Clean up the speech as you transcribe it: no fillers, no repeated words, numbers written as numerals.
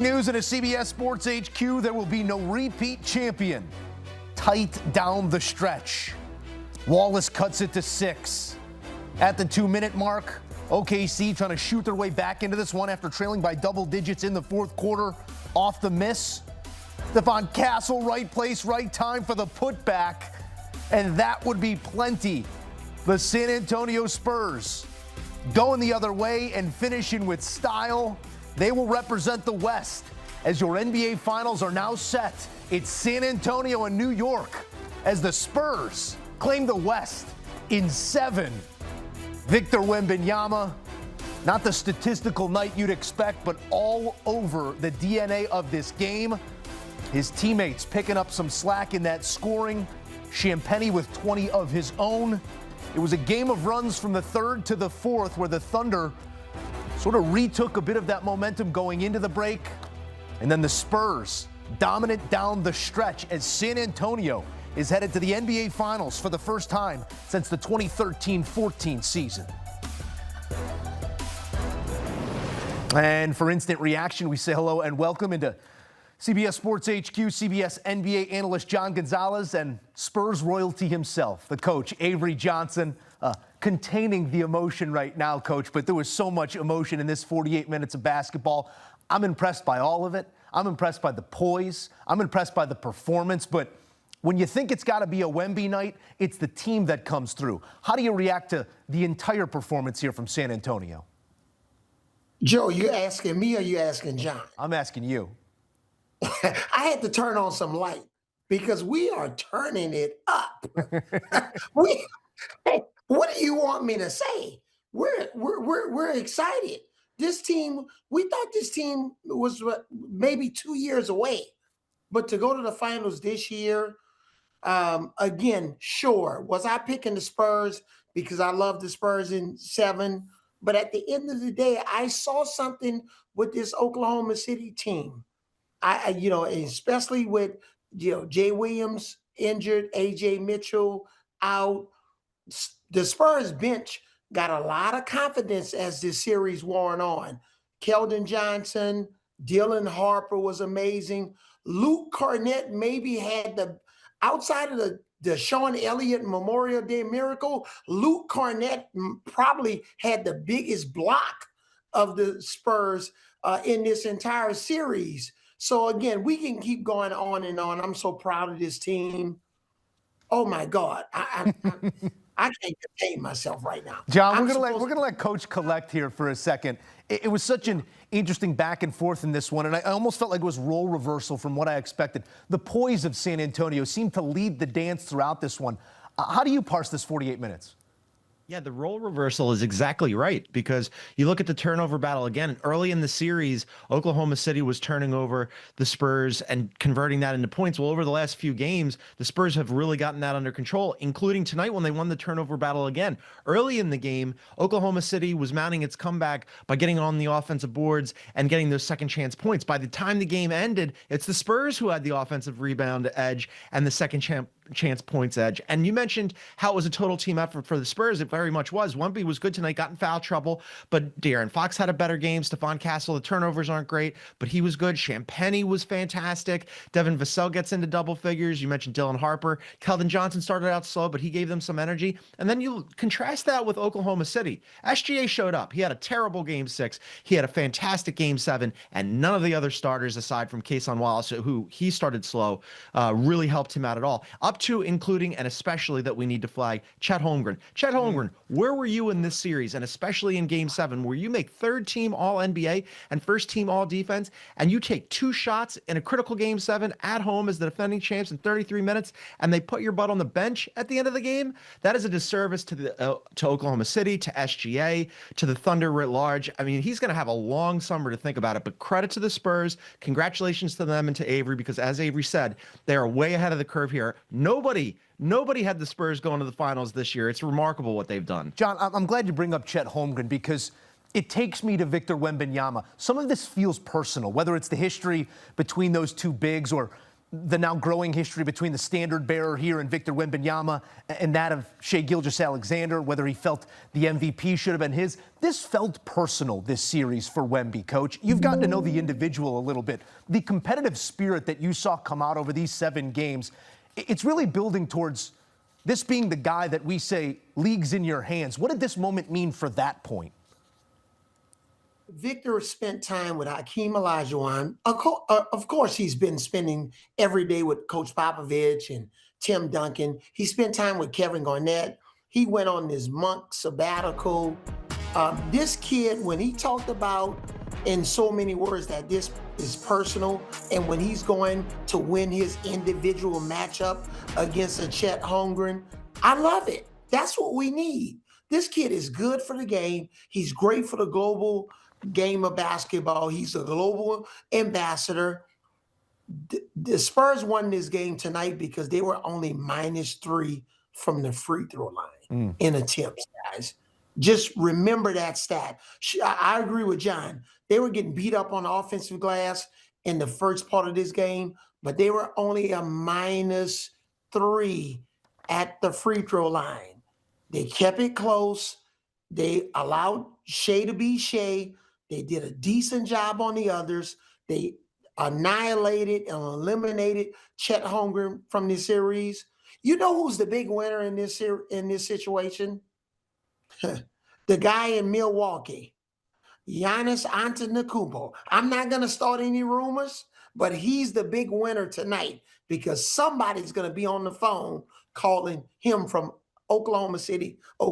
News in a CBS Sports HQ, there will be no repeat champion. Tight down the stretch. Wallace cuts it to 6. At the 2-minute mark, OKC trying to shoot their way back into this one after trailing by double digits in the fourth quarter. Off the miss. Stephon Castle, right place, right time for the putback. And that would be plenty. The San Antonio Spurs going the other way and finishing with style. They will represent the West as your NBA Finals are now set. It's San Antonio and New York as the Spurs claim the West in 7. Victor Wembanyama, not the statistical night you'd expect, but all over the DNA of this game. His teammates picking up some slack in that scoring. Champagnie with 20 of his own. It was a game of runs from the third to the fourth where the Thunder sort of retook a bit of that momentum going into the break. And then the Spurs dominant down the stretch as San Antonio is headed to the NBA Finals for the first time since the 2013-14 season. And for instant reaction, we say hello and welcome into CBS Sports HQ, CBS NBA analyst John Gonzalez, and Spurs royalty himself, the coach, Avery Johnson. Containing the emotion right now, Coach, but there was so much emotion in this 48 minutes of basketball. I'm impressed by all of it. I'm impressed by the poise. I'm impressed by the performance. But when you think it's got to be a Wemby night, it's the team that comes through. How do you react to the entire performance here from San Antonio? Joe, you asking me or you asking John? I'm asking you. I had to turn on some light because we are turning it up. What do you want me to say? We're excited. This team, we thought this team was maybe 2 years away, but to go to the finals this year, again, sure. Was I picking the Spurs because I love the Spurs in 7? But at the end of the day, I saw something with this Oklahoma City team. Especially with Jay Williams injured, AJ Mitchell out. The Spurs bench got a lot of confidence as this series wore on. Keldon Johnson, Dylan Harper was amazing. Luke Cornett maybe had outside of the Sean Elliott Memorial Day miracle, Luke Cornett probably had the biggest block of the Spurs in this entire series. So again, we can keep going on and on. I'm so proud of this team. Oh my God. I can't contain myself right now. John, we're gonna let Coach collect here for a second. It was such an interesting back and forth in this one, and I almost felt like it was role reversal from what I expected. The poise of San Antonio seemed to lead the dance throughout this one. How do you parse this 48 minutes? Yeah, the role reversal is exactly right, because you look at the turnover battle again. Early in the series, Oklahoma City was turning over the Spurs and converting that into points. Well, over the last few games, the Spurs have really gotten that under control, including tonight when they won the turnover battle again. Early in the game, Oklahoma City was mounting its comeback by getting on the offensive boards and getting those second chance points. By the time the game ended, it's the Spurs who had the offensive rebound edge and the second chance points edge. And you mentioned how it was a total team effort for the Spurs. It very much was. Wemby was good tonight, got in foul trouble, but De'Aaron Fox had a better game. Stephon Castle, the turnovers aren't great, but he was good. Champagnie was fantastic. Devin Vassell gets into double figures. You mentioned Dylan Harper. Keldon Johnson started out slow, but he gave them some energy. And then you contrast that with Oklahoma City. SGA showed up. He had a terrible game 6. He had a fantastic game 7, and none of the other starters, aside from Kason Wallace, who he started slow, really helped him out at all. Up to, including, and especially that we need to flag, Chet Holmgren. Chet Holmgren, where were you in this series, and especially in Game 7, where you make third-team All-NBA and first-team All-Defense, and you take 2 shots in a critical Game 7 at home as the defending champs in 33 minutes, and they put your butt on the bench at the end of the game? That is a disservice to Oklahoma City, to SGA, to the Thunder writ large. I mean, he's going to have a long summer to think about it, but credit to the Spurs. Congratulations to them and to Avery, because as Avery said, they are way ahead of the curve here. Nobody had the Spurs going to the finals this year. It's remarkable what they've done. John, I'm glad you bring up Chet Holmgren, because it takes me to Victor Wembanyama. Some of this feels personal, whether it's the history between those two bigs or the now growing history between the standard bearer here and Victor Wembanyama and that of Shai Gilgeous-Alexander, whether he felt the MVP should have been his. This felt personal, this series, for Wemby, Coach. You've gotten to know the individual a little bit. The competitive spirit that you saw come out over these 7 games, it's really building towards this being the guy that we say, league's in your hands. What did this moment mean for that point? Victor spent time with Hakeem Olajuwon. Of course, he's been spending every day with Coach Popovich and Tim Duncan. He spent time with Kevin Garnett. He went on this month sabbatical. This kid, when he talked about in so many words that this is personal, and when he's going to win his individual matchup against a Chet Holmgren, I love it. That's what we need. This kid is good for the game. He's great for the global game of basketball. He's a global ambassador. The Spurs won this game tonight because they were only -3 from the free throw line in attempts, guys. Just remember that stat. I agree with John. They were getting beat up on the offensive glass in the first part of this game, but they were only a -3 at the free throw line. They kept it close. They allowed Shai to be Shai. They did a decent job on the others. They annihilated and eliminated Chet Holmgren from this series. You know who's the big winner in this situation? The guy in Milwaukee, Giannis Antetokounmpo. I'm not going to start any rumors, but he's the big winner tonight because somebody's going to be on the phone calling him from Oklahoma City, Oklahoma.